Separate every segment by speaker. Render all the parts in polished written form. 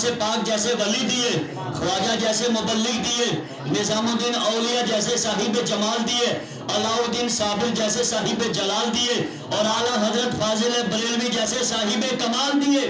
Speaker 1: غوث پاک جیسے ولی دیے، خواجہ جیسے مبلغ دیے، نظام الدین اولیاء جیسے صاحب جمال دیے، علاء الدین صابر جیسے صاحب جلال دیے، اور اعلیٰ حضرت فاضل بریلوی جیسے صاحب کمال دیے۔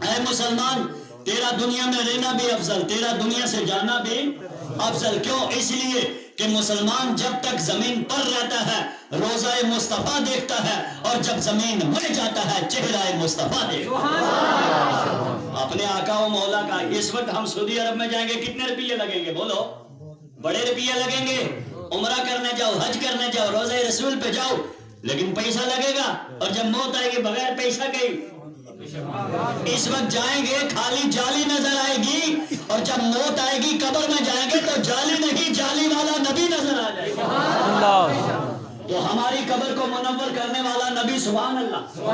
Speaker 1: اے مسلمان، تیرا دنیا میں رہنا بھی افضل، تیرا دنیا سے جانا بھی افضل۔ کیوں؟ اس لیے کہ مسلمان جب تک زمین پر رہتا ہے روضہ مصطفیٰ دیکھتا ہے، اور جب زمین مر جاتا ہے چہرہ مصطفیٰ دیکھتا ہے۔ اپنے آقا و مولا کا اس وقت ہم سعودی عرب میں جائیں گے، کتنے روپیے لگیں گے؟ بولو، بڑے روپیے لگیں گے۔ عمرہ کرنے جاؤ، حج کرنے جاؤ، روضہ رسول پہ جاؤ، لیکن پیسہ لگے گا، اور جب موت آئے گی بغیر پیسہ گئی۔ اس وقت جائیں گے خالی جالی نظر آئے گی، اور جب موت آئے گی قبر میں جائیں گے تو جالی نہیں، جالی والا نبی نظر آ جائے گا۔ تو ہماری قبر کو منور کرنے والا نبی، سبحان اللہ۔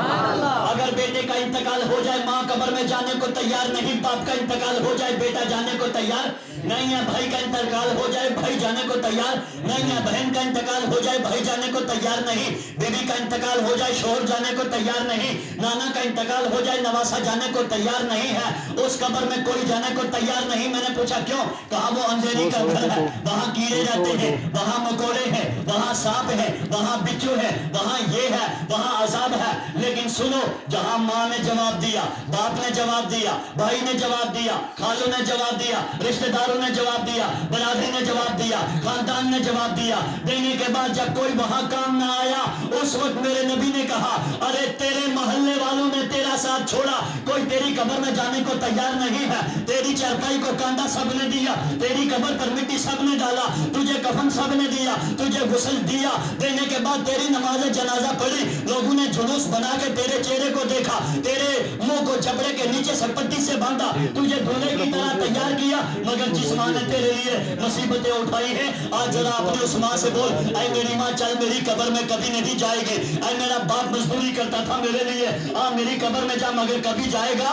Speaker 1: اگر بیٹے کا انتقال ہو جائے ماں قبر میں جانے کو تیار نہیں، باپ کا انتقال ہو جائے بیٹا جانے کو تیار نہیں ہے، بھائی کا انتقال ہو جائے بھائی جانے کو تیار نہیں ہے، بہن کا انتقال ہو جائے بھائی جانے کو تیار نہیں، بیوی کا انتقال ہو جائے شوہر جانے کو تیار نہیں، نانا کا انتقال ہو جائے نواسا جانے کو تیار نہیں ہے، اس قبر میں کوئی جانے کو تیار نہیں۔ میں نے پوچھا کیوں؟ کہا وہ اندھیری کا گھر ہے، وہاں کیڑے رہتے ہیں، وہاں مکوڑے ہیں، وہاں سانپ ہے، وہاں بچھو ہے، وہاں یہ ہے، وہاں عذاب ہے۔ لیکن سنو، جہاں ماں نے جواب دیا، باپ نے جواب دیا، بھائی نے جواب دیا، خالوں نے جواب دیا، رشتہ داروں نے جواب دیا، برادری نے جواب دیا، خاندان نے جواب دیا، دینے کے بعد جب کوئی وہاں کام نہ آیا، اس وقت میرے نبی نے کہا ارے تیرے محلے والوں نے تیرا ساتھ چھوڑا، کوئی تیری قبر میں جانے کو تیار نہیں ہے، تیری چارپائی کو کانڈا سب نے دیا، تیری قبر پر مٹی سب نے ڈالا، تجھے کفن سب نے دیا، تجھے غسل دیا، دینے کے بعد تیری نماز جنازہ پڑھی، لوگوں نے جلوس بنا کے تیرے چہرے کو دیکھا، تیرے منہ کو جبڑے کے نیچے سے پٹی سے باندھا، تجھے دولہے کی طرح تیار کیا، مگر جس ماں نے تیرے لیے مصیبتیں اٹھائی ہیں، آج ذرا اپنے اس ماں سے بول اے میری ماں چل میری قبر میں کبھی نہیں جائے گی، اے میرا باپ مزدوری کرتا تھا میرے لیے، میری قبر میں جا مگر کبھی جائے گا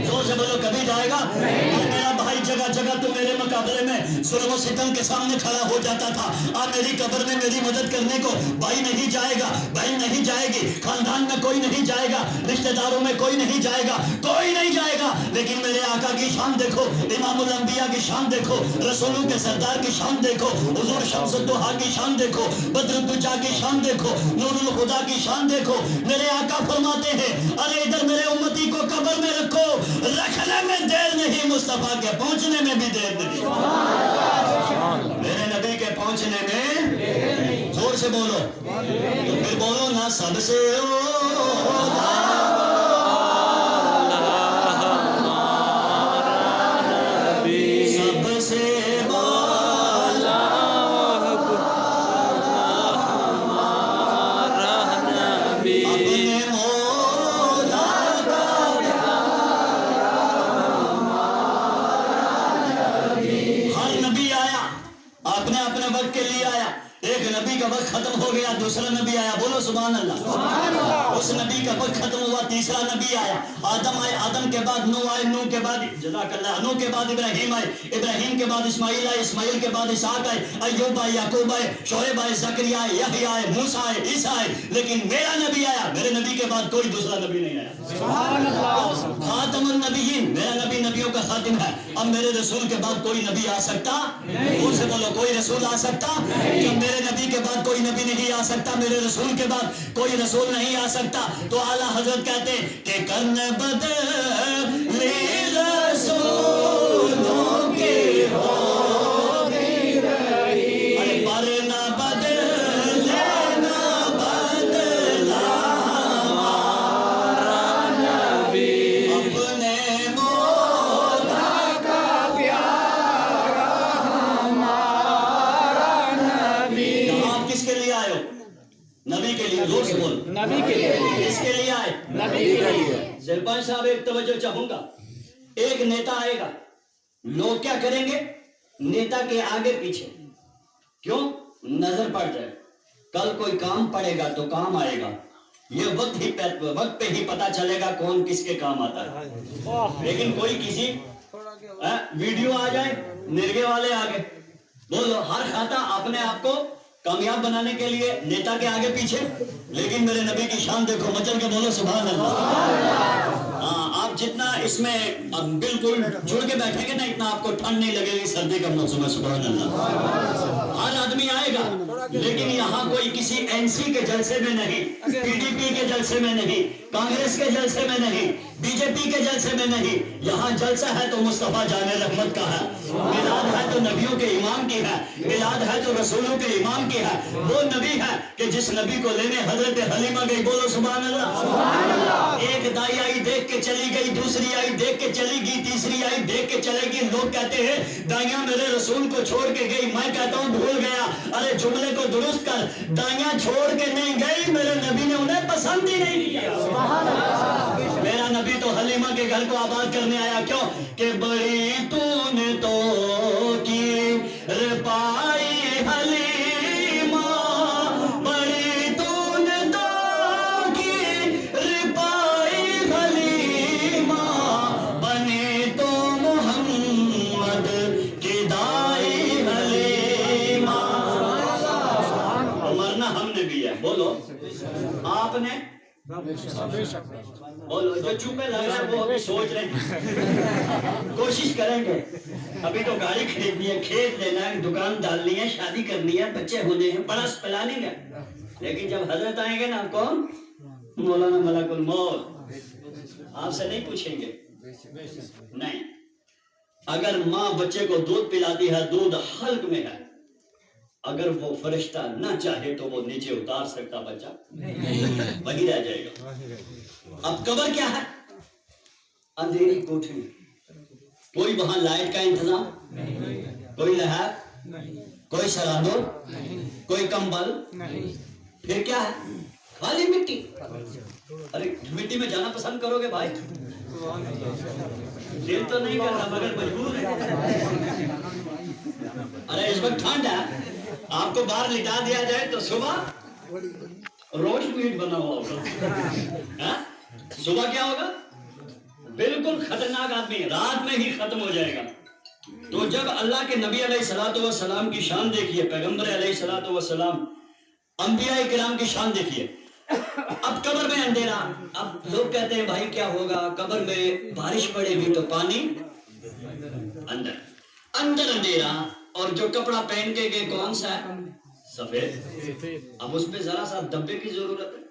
Speaker 1: زور سے بولو کبھی جائے گا اے میرا بھائی جگہ جگہ تو میرے مقابلے میں ظلم و ستم کے سامنے کھڑا ہو جاتا تھا، میری قبر میں میری مدد کرنے کو بھائی نہیں جائے گا، بہن نہیں جائے گی، خاندان میں کوئی نہیں جائے گا، رشتہ داروں میں کوئی نہیں جائے گا، کوئی نہیں جائے گا، لیکن میرے آقا کی شان دیکھو، امام الانبیاء کی شان دیکھو، رسولوں کے سردار کی شان دیکھو، حضور شمس الضحیٰ کی شان دیکھو، بدر الدجا کی شان دیکھو، نور الخدا کی شان دیکھو۔ میرے آقا فرماتے ہیں ارے ادھر میرے امتی کو قبر میں رکھو، رکھنے میں دیر نہیں، مصطفیٰ کے پہنچنے میں بھی دیر نہیں، میرے نبی کے پہنچنے میں زور سے بولو، تو پھر بولو نا سب سے ختم ہو گیا، دوسرا نبی آیا، بولو سبحان اللہ، اس نبی کا وقت ختم ہوا، تیسرا نبی آیا، آدم آئے، آدم کے بعد نوح آئے، نوح کے بعد جزاک اللہ، نوح کے بعد ابراہیم آئے، ابراہیم کے بعد اسماعیل آئے، اسماعیل کے بعد اسحاق آئے، ایوب آئے، یعقوب آئے، شعیب آئے، زکریا آئے، یحییٰ آئے، موسیٰ آئے، عیسیٰ آئے، لیکن میرا نبی آیا، میرے نبی کے بعد کوئی دوسرا نبی نہیں آیا، سبحان اللہ، خاتم النبیین، میرا نبی نبیوں کا خاتم ہے، اب میرے رسول کے بعد کوئی نبی آ سکتا نہیں، سے بولو کوئی رسول آ سکتا نہیں، جب میرے نبی کے بعد کوئی نبی نہیں آ سکتا، میرے رسول کے بعد کوئی رسول نہیں آ سکتا، تو اعلیٰ حضرت کہتے ہیں کہ کرنے بدلی رسولوں کی ہوتی رہی، ارے پر نہ بدلے نہ بدلا ہمارا نبی، اپنے مولا کا پیارا ہمارا نبی۔ آپ کس کے لیے آئے ہو؟ نبی کے لیے، زور سے بول، نبی کے لیے، کس کے لیے آئے؟ نبی کے لیے۔ زلبان صاحب ایک توجہ چاہوں گا، ایک نیتا آئے گا، لوگ کیا کریں گے؟ نیتا کے آگے پیچھے، کیوں؟ نظر پڑ جائے، کل کوئی کام پڑے گا تو کام آئے گا، یہ وقت پہ ہی پتا چلے گا کون کس کے کام آتا ہے، لیکن کوئی کسی ویڈیو آ جائے، مرغے والے آگے، بولو ہر کھاتا اپنے آپ کو کامیاب بنانے کے لیے نیتا کے آگے پیچھے، لیکن میرے نبی کی شان دیکھو، مچل کے بولو سبحان اللہ۔ آپ آپ جتنا اس میں بالکل جڑ کے بیٹھیں گے نا اتنا آپ کو ٹھنڈ نہیں لگے گی، سردی کا موسم ہے، سبحان اللہ۔ ہر آدمی آئے گا لیکن یہاں کوئی کسی این سی کے جلسے میں نہیں، پی ڈی پی کے جلسے میں نہیں، کانگریس کے جلسے میں نہیں، بی جے پی کے جلسے میں نہیں، یہاں جلسہ ہے تو مصطفیٰ جان رحمت کا ہے، میلاد ہے تو نبیوں کے امام کی ہے، میلاد ہے تو رسولوں کے امام کی ہے، وہ نبی ہے کہ جس نبی کو لینے حضرت حلیمہ گئی، بولو سبحان اللہ۔ ایک دائی آئی دیکھ کے چلی گئی، دوسری آئی دیکھ کے چلی گئی، تیسری آئی دیکھ کے چلے گی، لوگ کہتے ہیں دائیاں میرے رسول کو چھوڑ کے گئی، میں کہتا ہوں بھول گیا، ارے جملے کو درست کر، دائیاں چھوڑ کے نہیں گئی، میرے نبی نے انہیں پسند ہی نہیں کیا۔ میرا نبی تو حلیمہ کے گھر کو آباد کرنے آیا، کیوں کہ بڑی تو نے تو کی رپائی حلیمہ، بڑی تو نے تو کی رپائی حلیمہ، بنی تو محمد کی دائی حلیمہ۔ مرنا ہم نے بھی ہے، بولو آپ نے، بولو جو چوپے لگ رہے ہیں وہ ابھی سوچ رہے ہیں، کوشش کریں گے، ابھی تو گاڑی خریدنی ہے، کھیت لینا ہے، دکان ڈالنی ہے، شادی کرنی ہے، بچے ہونے ہیں، بڑا پلاننگ ہے، لیکن جب حضرت آئیں گے نا، کون؟ مولانا ملک الموت، آپ سے نہیں پوچھیں گے، نہیں۔ اگر ماں بچے کو دودھ پلاتی ہے، دودھ حلق میں ہے، اگر وہ فرشتہ نہ چاہے تو وہ نیچے اتار سکتا بچہ وہی رہ جائے گا۔ اب قبر کیا ہے؟ اندھیری کوٹھی، کوئی وہاں لائٹ کا انتظام، کوئی لہر، کوئی سرادو، کوئی کمبل، پھر کیا ہے؟ خالی مٹی۔ ارے مٹی میں جانا پسند کرو گے بھائی؟ دل تو نہیں کرتا مگر مجبور ہے۔ ارے اس وقت ٹھنڈ ہے، آپ کو باہر لٹا دیا جائے تو صبح روسٹ میٹ بنا ہوا ہوگا، صبح کیا ہوگا؟ بالکل خطرناک آدمی رات میں ہی ختم ہو جائے گا۔ تو جب اللہ کے نبی علیہ الصلوۃ والسلام کی شان دیکھیے، پیغمبر علیہ الصلوۃ والسلام، انبیاء کرام کی شان دیکھیے۔ اب قبر میں اندھیرا، اب لوگ کہتے ہیں بھائی کیا ہوگا؟ قبر میں بارش پڑے گی تو پانی اندر اندھیرا، اور جو کپڑا پہن کے گئے کون سا ہے؟ سفید۔ اب اس پہ ذرا سا دبے کی ضرورت ہے،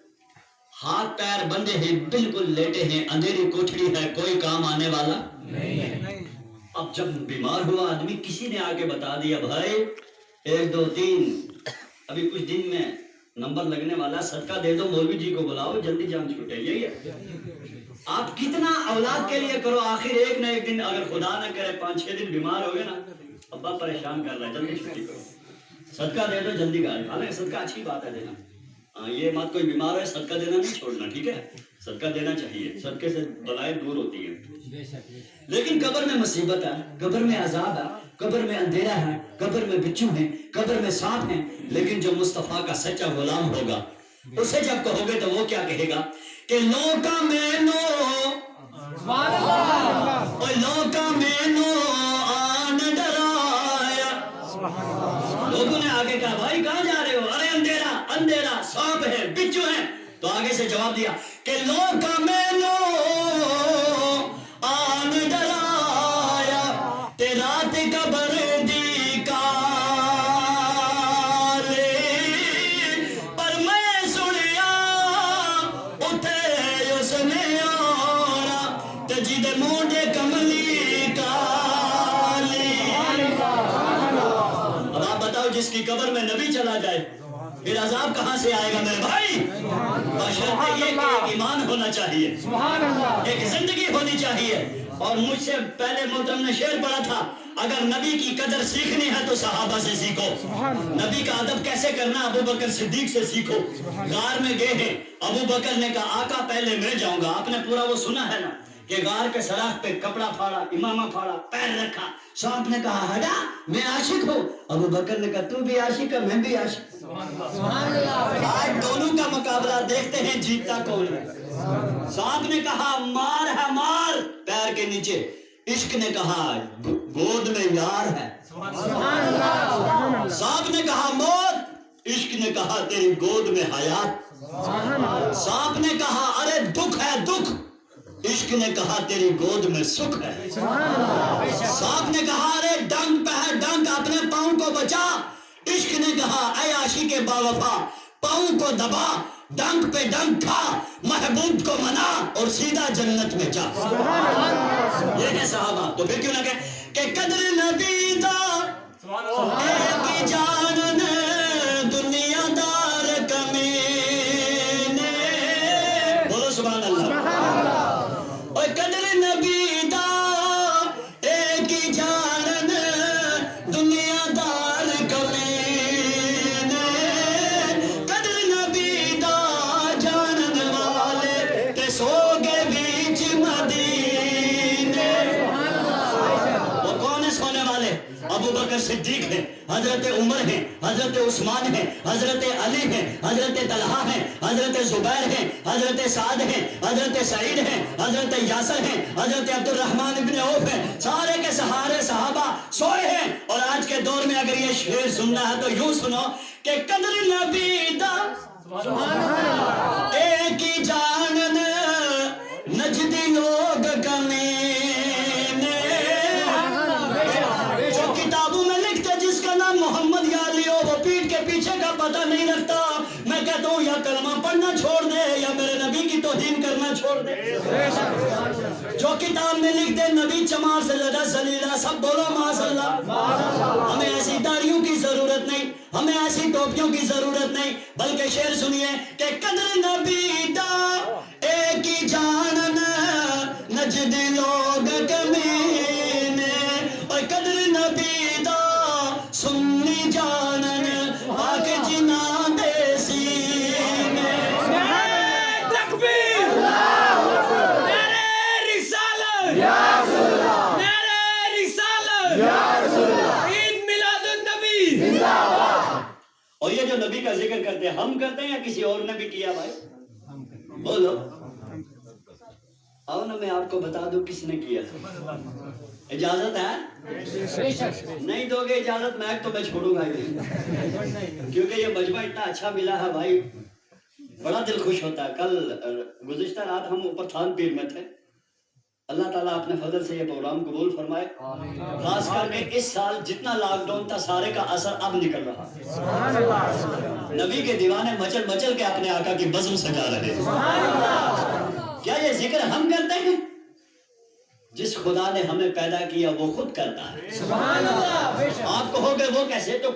Speaker 1: ہاتھ پیر بندے ہیں، بالکل لیٹے ہیں، اندھیری کوٹھڑی ہے، کوئی کام آنے والا نہیں۔ اب جب بیمار ہوا آدمی، کسی نے آ کے بتا دیا بھائی 1 2 3 ابھی کچھ دن میں نمبر لگنے والا، صدقہ دے دو، مولوی جی کو بلاؤ، جلدی جان چھوٹے، یہی ہے۔ آپ کتنا اولاد کے لیے کرو، آخر ایک نہ ایک دن اگر خدا نہ کرے 5 6 دن بیمار ہو گئے نا، ابا پریشان کر رہا ہے، جلدی چھٹی کرو، صدقہ دے دو، جلدی کر۔ حالانکہ صدقہ اچھی بات ہے دینا، یہ مت کوئی بیمار ہے صدقہ دینا نہیں چھوڑنا، ٹھیک ہے، صدقہ دینا چاہیے، صدقے سے بلائیں دور ہوتی ہیں۔ لیکن قبر میں مصیبت ہے، قبر میں عذاب ہے، قبر میں اندھیرا ہے، قبر میں بچھو ہیں، قبر میں سانپ ہیں، لیکن جو مصطفیٰ کا سچا غلام ہوگا اسے جب کہو گے تو وہ کیا کہے گا کہ لوکا مینو، لوکا مینو آن ڈرایا۔ لوگوں نے آگے کہا بھائی کہاں جا رہے ہو؟ ارے اندھیرا اندھیرا، سانپ ہے، بچھو ہیں۔ تو آگے سے جواب دیا کہ لوکا مینو آن ڈرایا، تے رات قبر دی کالے، پر میں سنیا اتے اس نے آنا، تے جدے موڈے کملی کالی۔ اب آپ بتاؤ جس کی قبر میں نبی چلا جائے پھر عذاب کہاں سے آئے گا میرے بھائی؟ بشرطے یہ کہ ایک ایمان ہونا چاہیے، ایک زندگی ہونی چاہیے۔ اور مجھ سے پہلے محترم نے شعر پڑھا تھا، اگر نبی کی قدر سیکھنی ہے تو صحابہ سے سیکھو، نبی کا ادب کیسے کرنا ابو بکر صدیق سے سیکھو۔ غار میں گئے ہیں، ابو بکر نے کہا آقا پہلے میں جاؤں گا، آپ نے پورا وہ سنا ہے نا کہ غار کے سراخ پہ کپڑا پھاڑا، امامہ پھاڑا، پیر رکھا، سانپ نے کہا ہٹا میں عاشق ہوں، ابو بکر نے کہا تو بھی عاشق ہے میں بھی عاشق ہوں۔ آج دونوں کا مقابلہ، دیکھتے ہیں جیتتا کون ہے۔ سانپ نے کہا مار ہے مار پیر کے نیچے، عشق نے کہا گود میں یار ہے۔ سانپ نے کہا موت، عشق نے کہا تیری گود میں حیات۔ سانپ نے کہا ارے دکھ ہے دکھ، عشق نے کہا تیری گود میں سکھ ہے. سانپ نے کہا ارے ڈنک پہ ہے ڈنک اپنے پاؤں کو بچا. عشق نے کہا اے عاشق با وفا پاؤں کو دبا ڈنک پہ ڈنک کھا محبوب کو منا اور سیدھا جنت میں جا. یہ ہے صحابہ. تو پھر کیوں نہ کہ قدر نبی دا ایک جان دنیا دار کمینے. بولو سبحان اللہ. اور قدر نبی دا ایک جان دنیا دار کمینے. قدر نبی دا جانن والے تے سو گے بیچ مدینے. وہ کون ہے سونے والے؟ ابو بکر صدیق ہیں، حضرت عمر ہیں، حضرت عثمان ہیں، حضرت علی ہیں، حضرت طلحہ ہیں، حضرت زبیر ہیں، حضرت سعد ہیں، حضرت سعید ہیں، حضرت یاسر ہیں، حضرت عبد الرحمن بن عوف ہیں. سارے کے سہارے صحابہ سوئے ہیں. اور آج کے دور میں اگر یہ شعر سننا ہے تو یوں سنو کہ قدر نبی دا ایک ہی جانن نجدی لوگ کمینے. جو کتابوں میں لکھتے جس کا نام محمد یا علی ہو وہ پیٹھ کے پیچھے کا پتہ نہیں رکھتا. میں کہتا ہوں یا کلمہ پڑھنا چھوڑ دے یا میرے نبی کی توہین کرنا چھوڑ دے. جو کتاب میں لکھ دے نبی چمار سے زیادہ ذلیلہ. سب بولو معاذ اللہ. ہمیں ایسی داڑیوں کی ضرورت نہیں، ہمیں ایسی ٹوپیوں کی ضرورت نہیں، بلکہ شعر سنیے کہ قدر نبی دا ایک ہی جانن نجد لوگ کمینے. اور قدر نبی دا سنی جانن پاک جنا دے سینے.
Speaker 2: تکبیر نعرہ رسالت نعرہ رسالت عید میلاد النبی.
Speaker 1: اور یہ جو نبی کا ذکر کرتے ہیں ہم کرتے ہیں یا کسی اور نے بھی کیا بھائی؟ بولو. آؤ نا میں آپ کو بتا دوں کس نے کیا. اجازت ہے؟ نہیں دو گے اجازت میک تو میں چھوڑوں گا ہی نہیں. کیونکہ یہ مجمع اتنا اچھا ملا ہے بھائی بڑا دل خوش ہوتا ہے. کل گزشتہ رات ہم اوپر تھان پیر میں تھے. اللہ تعالیٰ اپنے فضل سے یہ پروگرام قبول فرمائے. خاص کر کے اس سال جتنا لاک ڈاؤن تھا سارے کا اثر اب نکل رہا. نبی کے دیوانے مچل مچل کے اپنے آقا کی بزم سجا رہے. کیا یہ ذکر ہم کرتے ہیں؟ جس خدا نے ہمیں پیدا کیا وہ خود کرتا ہے. آپ کہو گے وہ کیسے؟ تو